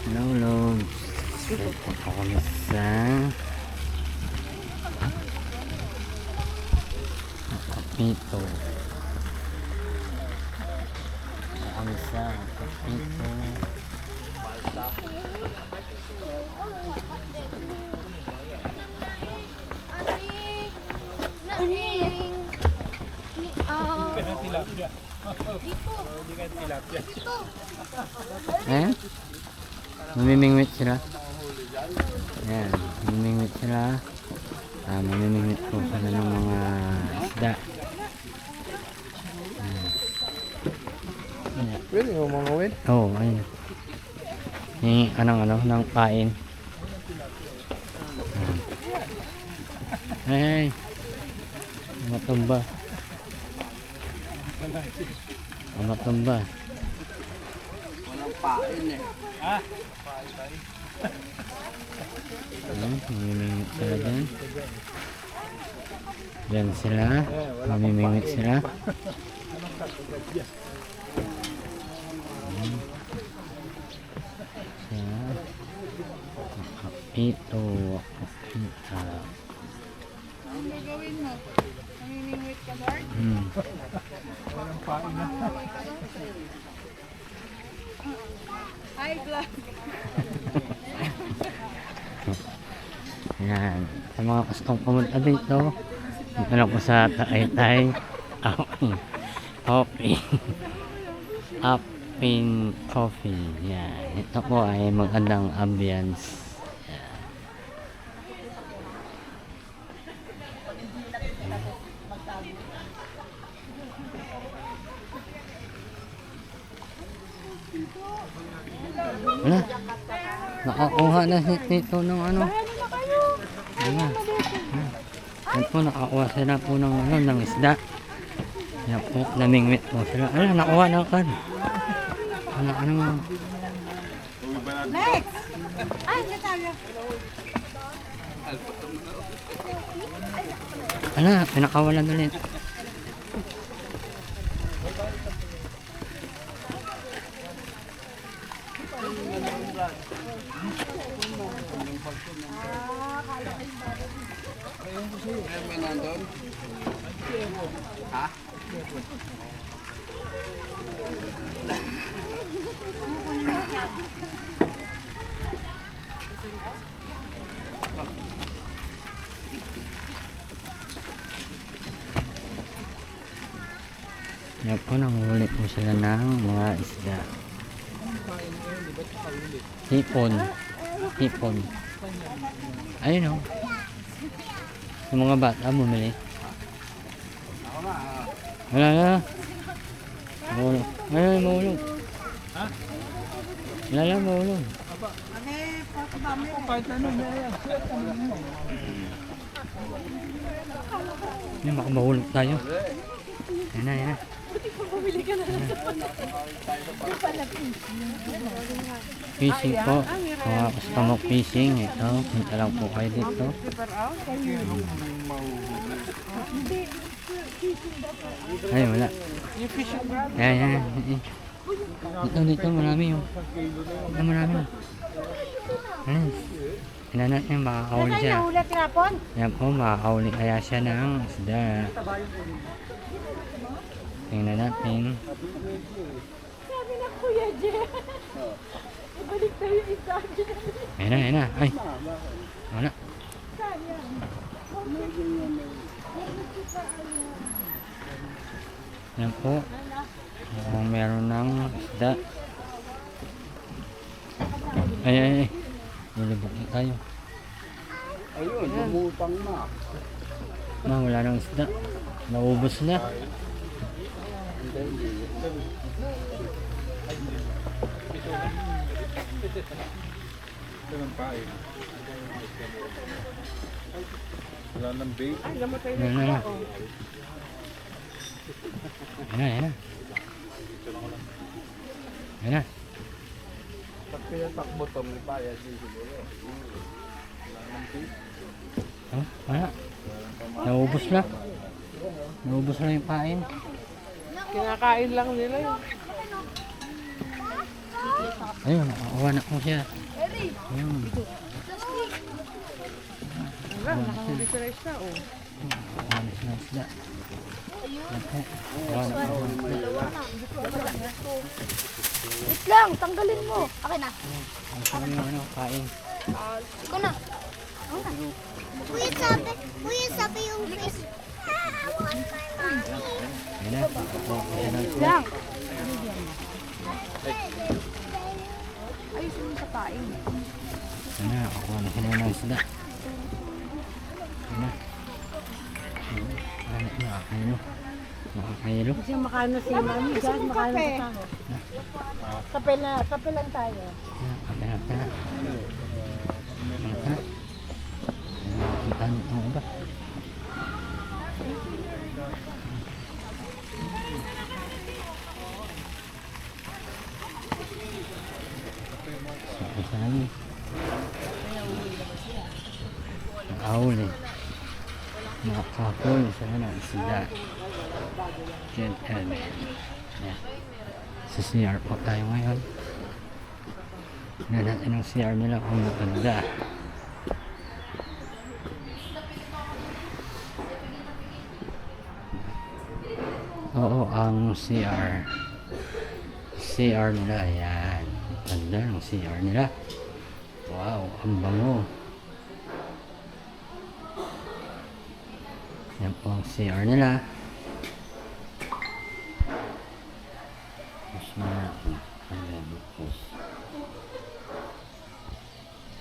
Hello. Ito po kami sa Kapito. Kami sa Kapito. Eh? Mamimingwit sila. Ayan, mamimingwit sila. Mamimingwit po sila ng mga isda. Pwede mo mga win? Oo, ayun. Yung ng pain. Ay, matumba. Matumba. Walang pain eh. Mamimingwit sila dyan. Dyan sila. Mamimingwit sila. Kapito. Kapita. Ang gagawin mo? Namimingwit ka, Lord? Walang pain na. Hi, vlog! Yan. Sa mga gustong pumunta dito, dito na po sa Tagaytay. Coffee. Upin Coffee. Yan. Ito po ay magandang ambience. Wala. Nakakuha na dito ng ano. Wala. Yan po, nakakuha sila po ng isda. Yan po, namingwit po sila. Ala, nakuha na kan. Ano. Next! Ay, Natalia! Ala, pinakawalan ulit. May nandun? Ha? Yan po, nanghuli po sila ng mga isda. Hipon. Hipon. Ayun o. Yung mga bata bumili. Wala na. Mahulog. Ayun, mahulog. Ha? Wala na, mahulog. Yan, baka mahulog tayo. Yan na, yan na. Fishing po. Mga gusto mo fishing. Ito, punta lang po kayo dito. Ay, wala. Yan, yan. Dito, marami yung. Dito, marami. Ayan. Tingnan natin, makakauli siya. Yan po, makakauli kaya siya ng isda. Tingnan natin. Sabi na Kuya Je! Ibalik tayo yung isa. Ayan na. Ay. Wala. Yan po. Mukhang meron ng isda. Ay. Nilibok na tayo. Ayun, lumutang na. Wala nang isda. Naubos na. Ito ng pain. Wala ng bait. Yan na. Yan na. Pag pinatakbo ito, may payas din siguro. Wala ng bait. Oh, wala. Naubos na. Naubos na yung pain. Kinakain lang nila yun. Ayun, nakakuha na po siya. Ayun. Wala, nakahuli sa rice na, oh. Nakakuha na siya ng isda. Ayan po. Nakakuha na po ng isda. Wait lang, tanggalin mo. Akin na. Ang sarap yung ano, kain. Ikaw na. Kuya sabi yung fish. I want my mommy. Ayan na, nakakuha ko siya ng isda. Lang. Ayusin mo sa paing. Ayan na, nakakuha na siya ng isda. Ayan na. Ayan na, nakakailo. Nakakailo. Kasi makano si mami, guys, makano sa tayo. Kape lang tayo. Ayan na. Ang iba. Saan? Nakahuli. Nakakahuli sa ng isda. Jen and yeah. Sa CR po tayo ngayon. Tignan natin ang CR nila kung maganda. Oo, ang CR nila, yan. Ganda ng CR nila. Wow, ang bango. Yan po ang CR nila.